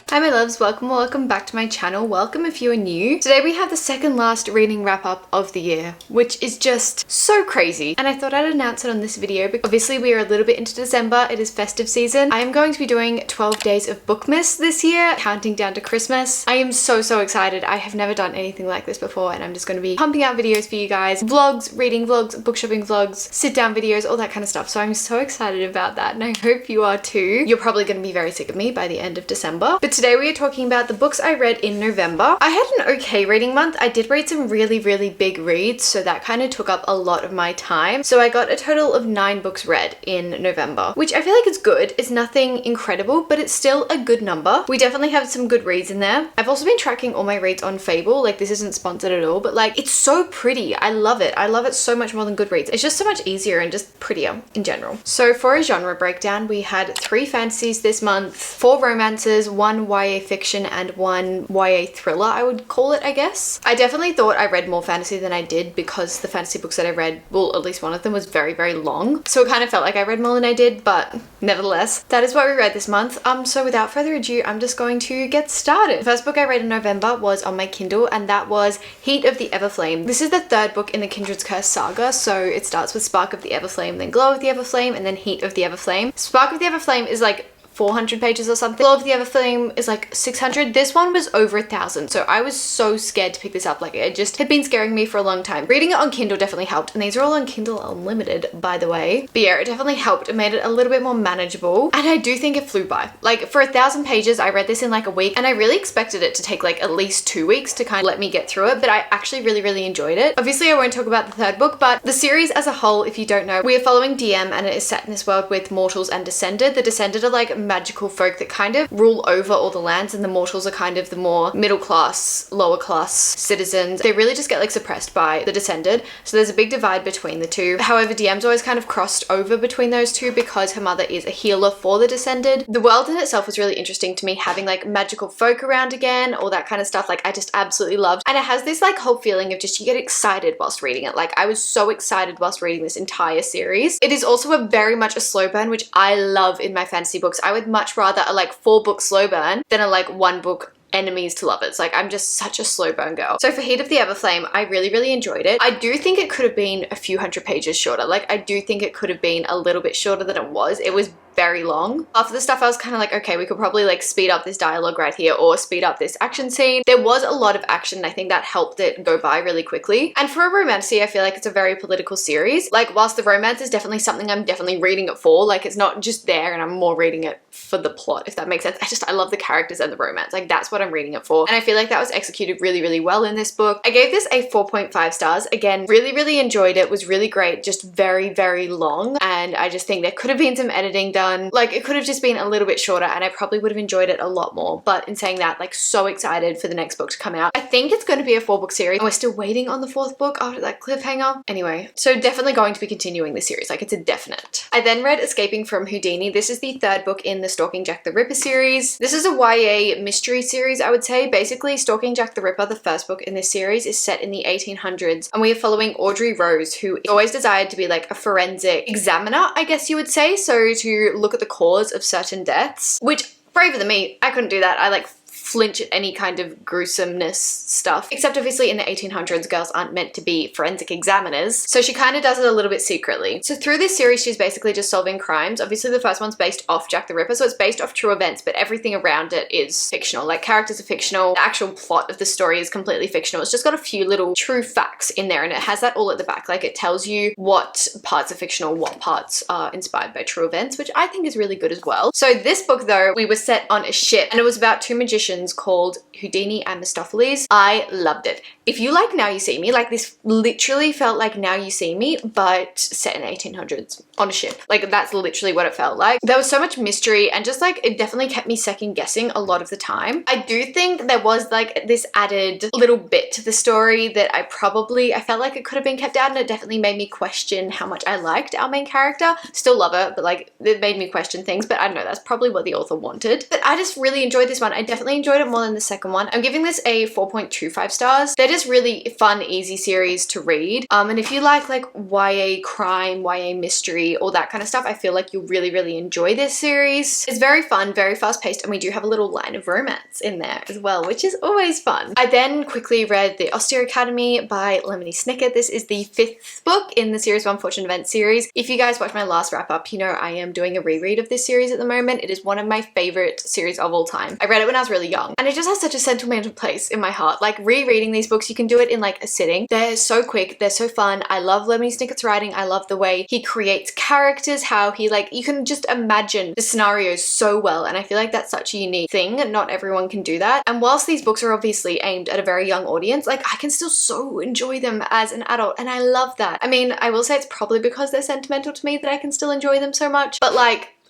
Hi my loves, welcome back to my channel. Welcome if you are new. Today we have the second last reading wrap up of the year, which is just so crazy. And I thought I'd announce it on this video because obviously we are a little bit into December. It is festive season. I am going to be doing 12 days of Bookmas this year, counting down to Christmas. I am so excited. I have never done anything like this before and I'm just going to be pumping out videos for you guys. Vlogs, reading vlogs, book shopping vlogs, sit down videos, all that kind of stuff. So I'm so excited about that and I hope you are too. You're probably going to be very sick of me by the end of December. But today we are talking about the books I read in November. I had an okay reading month. I did read some really big reads, so that kind of took up a lot of my time. So I got a total of 9 books read in November, which I feel like is good. It's nothing incredible, but it's still a good number. We definitely have some good reads in there. I've also been tracking all my reads on Fable. Like, this isn't sponsored at all, but like, it's so pretty. I love it. I love it so much more than Goodreads. It's just so much easier and just prettier in general. So for a genre breakdown, we had 3 fantasies this month, 4 romances, 1 YA fiction, and 1 YA thriller, I would call it, I guess. I definitely thought I read more fantasy than I did because the fantasy books that I read, well, at least one of them was very long. So it kind of felt like I read more than I did, but nevertheless, that is what we read this month. So without further ado, I'm just going to get started. The first book I read in November was on my Kindle, and that was Heat of the Everflame. This is the 3rd book in the Kindred's Curse saga, so it starts with Spark of the Everflame, then Glow of the Everflame, and then Heat of the Everflame. Spark of the Everflame is like 400 pages or something. Glow of the Everflame is like 600. This one was over 1,000. So I was so scared to pick this up. Like, it just had been scaring me for a long time. Reading it on Kindle definitely helped. And these are all on Kindle Unlimited, by the way. But yeah, it definitely helped. It made it a little bit more manageable. And I do think it flew by. Like, for 1,000 pages, I read this in like a week. And I really expected it to take like at least 2 weeks to kind of let me get through it. But I actually really enjoyed it. Obviously, I won't talk about the 3rd book, but the series as a whole, if you don't know, we are following DM and it is set in this world with mortals and descended. The descended are like magical folk that kind of rule over all the lands, and the mortals are kind of the more middle class, lower class citizens. They really just get like suppressed by the descended. So there's a big divide between the two. However, DM's always kind of crossed over between those two because her mother is a healer for the descended. The world in itself was really interesting to me, having like magical folk around again, all that kind of stuff. Like, I just absolutely loved. And it has this like whole feeling of just, you get excited whilst reading it. Like, I was so excited whilst reading this entire series. It is also a very much a slow burn, which I love in my fantasy books. I would much rather a like 4-book slow burn than a like 1-book enemies to lovers. Like, I'm just such a slow burn girl. So for Heat of the Everflame, I really enjoyed it. I do think it could have been a few hundred pages shorter. Like, I do think it could have been a little bit shorter than it was. It was very long. After the stuff, I was kind of like, okay, we could probably like speed up this dialogue right here or speed up this action scene. There was a lot of action and I think that helped it go by really quickly. And for a romance, I feel like it's a very political series. Like, whilst the romance is definitely something I'm definitely reading it for, like, it's not just there and I'm more reading it for the plot, if that makes sense. I love the characters and the romance. Like, that's what I'm reading it for. And I feel like that was executed really well in this book. I gave this a 4.5 stars. Again, really enjoyed it. Was really great. Just very long. And I just think there could have been some editing done. Like, it could have just been a little bit shorter and I probably would have enjoyed it a lot more. But in saying that, like, so excited for the next book to come out. I think it's going to be a 4-book series and we're still waiting on the 4th book after that cliffhanger. Anyway, so definitely going to be continuing the series. Like, it's a definite. I then read Escaping from Houdini. This is the 3rd book in the Stalking Jack the Ripper series. This is a YA mystery series, I would say. Basically, Stalking Jack the Ripper, the 1st book in this series, is set in the 1800s and we are following Audrey Rose, who always desired to be like a forensic examiner, I guess you would say. So to look at the cause of certain deaths, which, braver than me, I couldn't do that. I like flinch at any kind of gruesomeness stuff. Except obviously in the 1800s, girls aren't meant to be forensic examiners. So she kind of does it a little bit secretly. So through this series, she's basically just solving crimes. Obviously the 1st one's based off Jack the Ripper, so it's based off true events, but everything around it is fictional. Like, characters are fictional. The actual plot of the story is completely fictional. It's just got a few little true facts in there and it has that all at the back. Like, it tells you what parts are fictional, what parts are inspired by true events, which I think is really good as well. So this book though, we were set on a ship and it was about 2 magicians called Houdini and Mephistopheles. I loved it. If you like Now You See Me, like, this literally felt like Now You See Me, but set in the 1800s on a ship. Like, that's literally what it felt like. There was so much mystery and just like, it definitely kept me second guessing a lot of the time. I do think there was like this added little bit to the story that I felt like it could have been kept out, and it definitely made me question how much I liked our main character. Still love her, but like, it made me question things, but I don't know, that's probably what the author wanted. But I just really enjoyed this one. I definitely enjoyed it more than the second one. I'm giving this a 4.25 stars. They're just really fun, easy series to read. And if you like YA crime, YA mystery, all that kind of stuff, I feel like you'll really, really enjoy this series. It's very fun, very fast paced, and we do have a little line of romance in there as well, which is always fun. I then quickly read the Austere Academy by Lemony Snicket. This is the 5th book in the series One Fortune Event series. If you guys watched my last wrap up, you know I am doing a reread of this series at the moment. It is one of my favorite series of all time. I read it when I was really young, and it just has such a sentimental place in my heart. Like, rereading these books, you can do it in like a sitting. They're so quick, they're so fun. I love Lemony Snicket's writing. I love the way he creates characters, how he you can just imagine the scenarios so well, and I feel like that's such a unique thing. Not everyone can do that. And whilst these books are obviously aimed at a very young audience, I can still so enjoy them as an adult, and I love that. I mean, I will say it's probably because they're sentimental to me that I can still enjoy them so much, but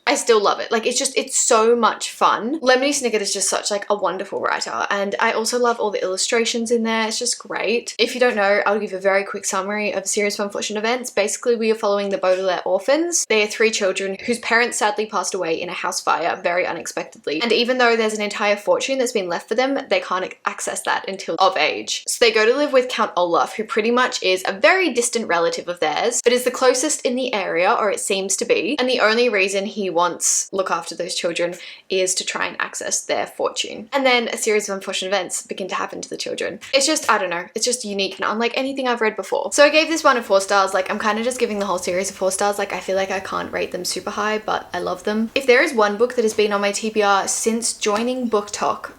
I still love it. It's so much fun. Lemony Snicket is just such a wonderful writer, and I also love all the illustrations in there. It's just great. If you don't know, I'll give a very quick summary of Series 1 Fortune Events. Basically, we are following the Baudelaire orphans. They are 3 children whose parents sadly passed away in a house fire very unexpectedly. And even though there's an entire fortune that's been left for them, they can't access that until of age. So they go to live with Count Olaf, who pretty much is a very distant relative of theirs, but is the closest in the area, or it seems to be. And the only reason he wants look after those children is to try and access their fortune. And then a series of unfortunate events begin to happen to the children. It's just, I don't know, it's just unique and unlike anything I've read before. So I gave this one a 4 stars. I'm kind of just giving the whole series a 4 stars. I feel like I can't rate them super high, but I love them. If there is one book that has been on my TBR since joining BookTok,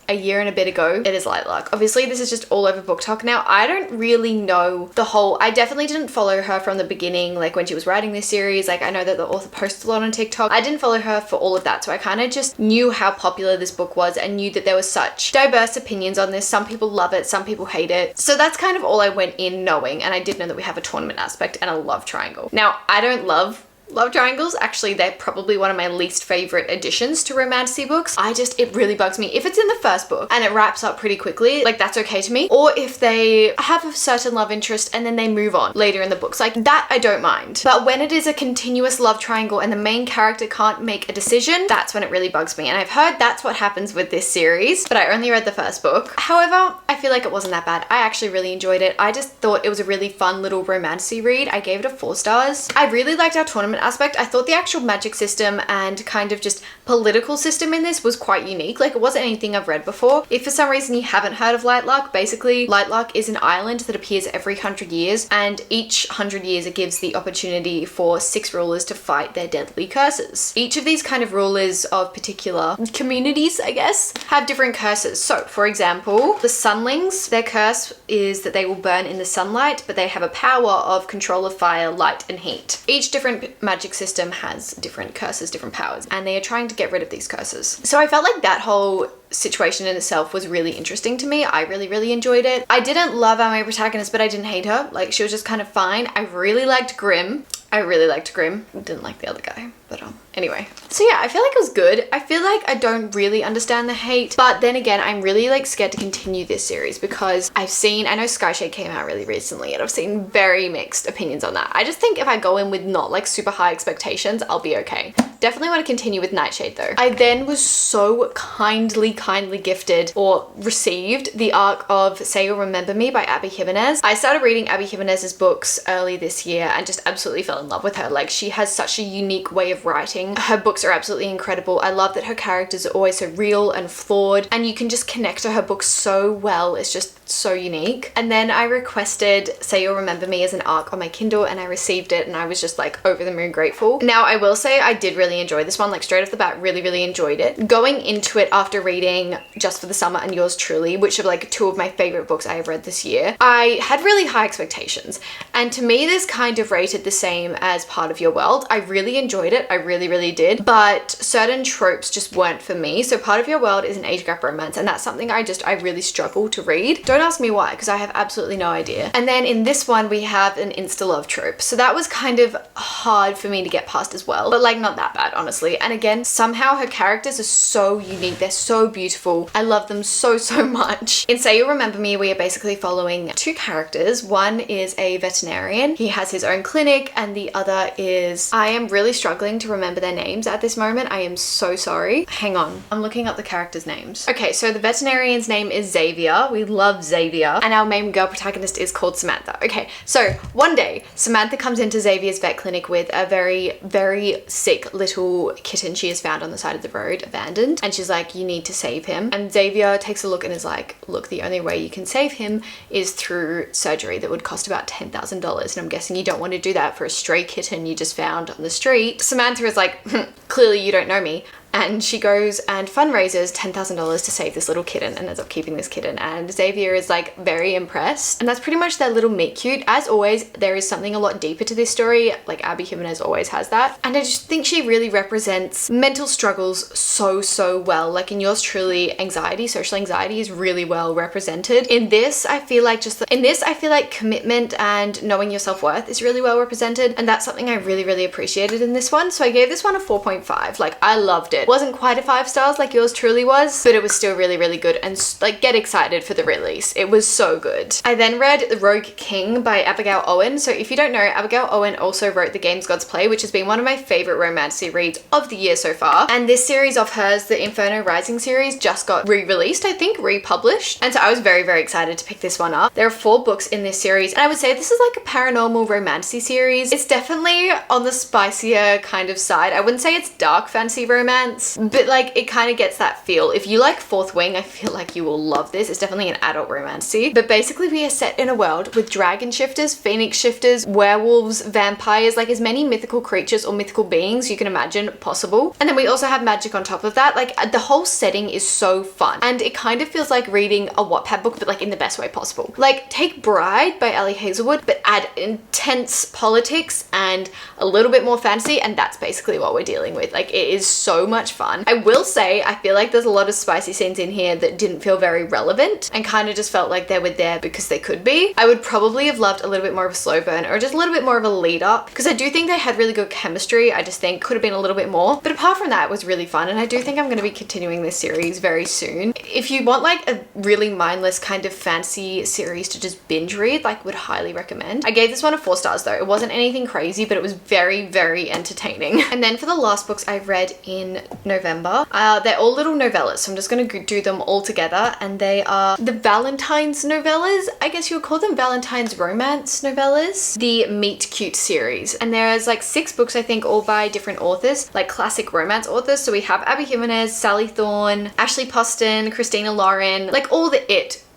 a year and a bit ago, it is Lightlark. Obviously, this is just all over BookTok now. I don't really know the whole, I definitely didn't follow her from the beginning, when she was writing this series. I know that the author posted a lot on TikTok. I didn't follow her for all of that, so I kind of just knew how popular this book was and knew that there was such diverse opinions on this. Some people love it, some people hate it. So that's kind of all I went in knowing, and I did know that we have a tournament aspect and a love triangle. Now, I don't love triangles. Actually, they're probably one of my least favorite additions to romantasy books. It really bugs me. If it's in the first book and it wraps up pretty quickly, that's okay to me. Or if they have a certain love interest and then they move on later in the books, that I don't mind. But when it is a continuous love triangle and the main character can't make a decision, that's when it really bugs me. And I've heard that's what happens with this series, but I only read the first book. However, I feel like it wasn't that bad. I actually really enjoyed it. I just thought it was a really fun little romantasy read. I gave it a 4 stars. I really liked our tournament aspect. I thought the actual magic system and kind of just political system in this was quite unique. It wasn't anything I've read before. If for some reason you haven't heard of Lightlark, basically Lightlark is an island that appears every 100 years, and each 100 years it gives the opportunity for 6 rulers to fight their deadly curses. Each of these kind of rulers of particular communities, I guess, have different curses. So for example, the Sunlings, their curse is that they will burn in the sunlight, but they have a power of control of fire, light, and heat. Each different magic system has different curses, different powers, and they are trying to get rid of these curses. So I felt like that whole situation in itself was really interesting to me. I really, really enjoyed it. I didn't love our main protagonist, but I didn't hate her. She was just kind of fine. I really liked Grimm. Didn't like the other guy, but anyway. So yeah, I feel like it was good. I feel like I don't really understand the hate, but then again, I'm really scared to continue this series because I know Skyshade came out really recently and I've seen very mixed opinions on that. I just think if I go in with not super high expectations, I'll be okay. Definitely want to continue with Nightshade though. I then was so kindly gifted or received the arc of Say You'll Remember Me by Abby Jimenez. I started reading Abby Jimenez's books early this year and just absolutely fell in love with her. She has such a unique way of writing. Her books are absolutely incredible. I love that her characters are always so real and flawed, and you can just connect to her books so well. It's just so unique. And then I requested Say You'll Remember Me as an arc on my Kindle, and I received it, and I was just over the moon grateful. Now I will say I did really enjoy this one. Straight off the bat, really enjoyed it. Going into it after reading Just for the Summer and Yours Truly, which are 2 of my favorite books I have read this year, I had really high expectations, and to me this kind of rated the same as Part of Your World. I really enjoyed it. I really did, but certain tropes just weren't for me. So Part of Your World is an age gap romance, and that's something I really struggle to read. Don't Don't ask me why, because I have absolutely no idea. And then in this one, we have an insta-love trope. So that was kind of hard for me to get past as well, but like not that bad, honestly. And again, somehow her characters are so unique. They're so beautiful. I love them so much. In Say You'll Remember Me, we are basically following two characters. One is a veterinarian. He has his own clinic, and the other is, I am really struggling to remember their names at this moment. I am so sorry. Hang on. I'm looking up the characters' names. Okay, so the veterinarian's name is Xavier. We love Xavier. And our main girl protagonist is called Samantha. Okay, so one day, Samantha comes into Xavier's vet clinic with a very sick little kitten she has found on the side of the road, abandoned. And she's like, you need to save him. And Xavier takes a look and is like, look, the only way you can save him is through surgery that would cost about $10,000. And I'm guessing you don't want to do that for a stray kitten you just found on the street. Samantha is like, clearly you don't know me. And she goes and fundraises $10,000 to save this little kitten and ends up keeping this kitten. And Xavier is like very impressed. And that's pretty much their little meet cute. As always, there is something a lot deeper to this story. Like Abby Jimenez always has that. And I just think she really represents mental struggles so well. Like in Yours Truly, anxiety, social anxiety is really well represented. In this, I feel like commitment and knowing your self-worth is really well represented. And that's something I really appreciated in this one. So I gave this one a 4.5. Like I loved it. It wasn't quite a 5 stars like Yours Truly was, but it was still really good, and like get excited for the release. It was so good. I then read The Rogue King by Abigail Owen. So if you don't know, Abigail Owen also wrote The Games Gods Play, which has been one of my favorite romance reads of the year so far. And this series of hers, the Inferno Rising series, just got re-released, I think, republished. And so I was very excited to pick this one up. There are 4 books in this series, and I would say this is like a paranormal romancy series. It's definitely on the spicier kind of side. I wouldn't say it's dark fantasy romance, but like it kind of gets that feel. If you like Fourth Wing, I feel like you will love this. It's definitely an adult romancy. But basically we are set in a world with dragon shifters, phoenix shifters, werewolves, vampires, like as many mythical creatures or mythical beings you can imagine possible. And then we also have magic on top of that. Like the whole setting is so fun, and it kind of feels like reading a Wattpad book, but like in the best way possible. Like take Bride by Ellie Hazelwood, but add intense politics and a little bit more fantasy, and that's basically what we're dealing with. Like it is so much fun. I will say I feel like there's a lot of spicy scenes in here that didn't feel very relevant and kind of just felt like they were there because they could be. I would probably have loved a little bit more of a slow burn or just a little bit more of a lead up, because I do think they had really good chemistry. I just think could have been a little bit more, but apart from that, it was really fun. And I do think I'm going to be continuing this series very soon. If you want like a really mindless kind of fantasy series to just binge read, like would highly recommend. I gave this one a 4 stars though. It wasn't anything crazy, but it was very entertaining. And then for the last books I read in November, they're all little novellas, so I'm just going to do them all together, and they are the Valentine's novellas. I guess you would call them Valentine's romance novellas, the Meet Cute series. And there's like 6 books, I think, all by different authors, like classic romance authors. So we have Abby Jimenez, Sally Thorne, Ashley Poston, Christina Lauren, like all the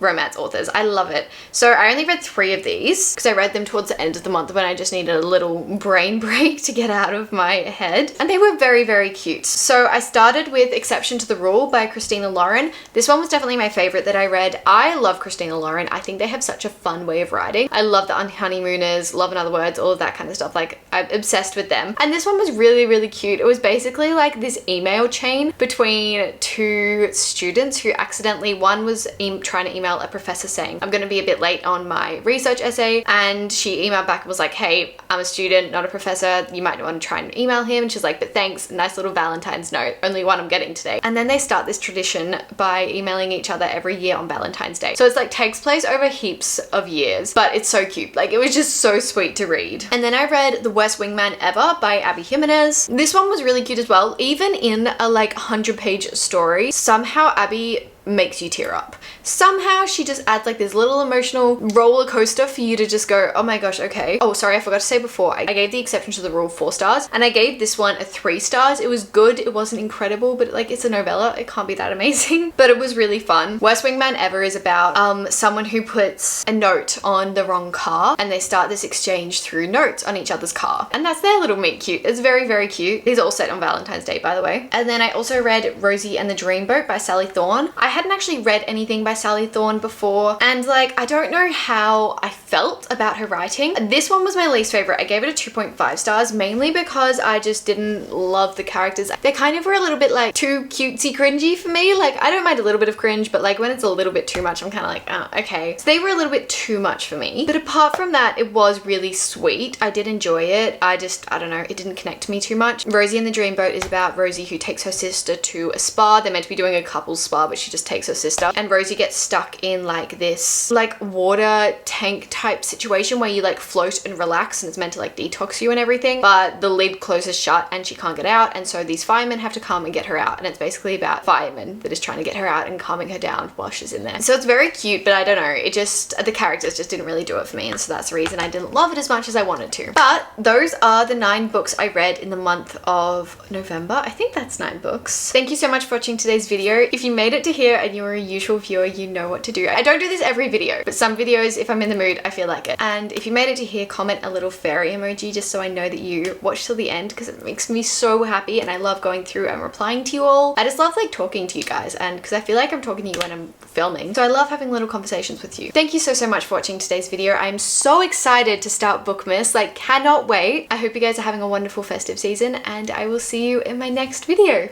romance authors. I love it. So I only read 3 of these because I read them towards the end of the month when I just needed a little brain break to get out of my head, and they were very cute. So I started with Exception to the Rule by Christina Lauren. This one was definitely my favorite that I read. I love Christina Lauren. I think they have such a fun way of writing. I love the Honeymooners, Love in Other Words, all of that kind of stuff. Like I'm obsessed with them. And this one was really cute. It was basically like this email chain between 2 students who accidentally, one was trying to email a professor saying, I'm going to be a bit late on my research essay, and she emailed back and was like, hey, I'm a student, not a professor, you might want to try and email him. And she's like, but thanks, nice little Valentine's note, only one I'm getting today. And then they start this tradition by emailing each other every year on Valentine's Day. So it's like takes place over heaps of years, but it's so cute. Like it was just so sweet to read. And then I read The Worst Wingman Ever by Abby Jimenez. This one was really cute as well. Even in a like 100-page story, somehow Abby makes you tear up. Somehow she just adds like this little emotional roller coaster for you to just go, oh my gosh, okay. Oh, sorry, I forgot to say before, I gave The Exception to the Rule 4 stars, and I gave this one a 3 stars. It was good. It wasn't incredible, but like it's a novella. It can't be that amazing, but it was really fun. Worst Wingman Ever is about someone who puts a note on the wrong car, and they start this exchange through notes on each other's car. And that's their little meet cute. It's very cute. These are all set on Valentine's Day, by the way. And then I also read Rosie and the Dreamboat by Sally Thorne. I hadn't actually read anything by Sally Thorne before, and like, I don't know how I felt about her writing. This one was my least favorite. I gave it a 2.5 stars, mainly because I just didn't love the characters. They kind of were a little bit like too cutesy cringy for me. Like, I don't mind a little bit of cringe, but like when it's a little bit too much, I'm kind of like, oh, okay. So they were a little bit too much for me. But apart from that, it was really sweet. I did enjoy it. I don't know, it didn't connect to me too much. Rosie and the Dreamboat is about Rosie who takes her sister to a spa. They're meant to be doing a couples spa, but she just takes her sister. And Rosie gets stuck in like this like water tank type situation where you like float and relax, and it's meant to like detox you and everything. But the lid closes shut and she can't get out. And so these firemen have to come and get her out. And it's basically about firemen that is trying to get her out and calming her down while she's in there. So it's very cute, but I don't know. It just, the characters just didn't really do it for me. And so that's the reason I didn't love it as much as I wanted to. But those are the 9 books I read in the month of November. I think that's 9 books. Thank you so much for watching today's video. If you made it to here and you're a usual viewer, you know what to do. I don't do this every video, but some videos, if I'm in the mood, I feel like it. And if you made it to here, comment a little fairy emoji just so I know that you watched till the end, because it makes me so happy and I love going through and replying to you all. I just love like talking to you guys, and because I feel like I'm talking to you when I'm filming. So I love having little conversations with you. Thank you so much for watching today's video. I'm so excited to start Bookmas, like cannot wait. I hope you guys are having a wonderful festive season, and I will see you in my next video.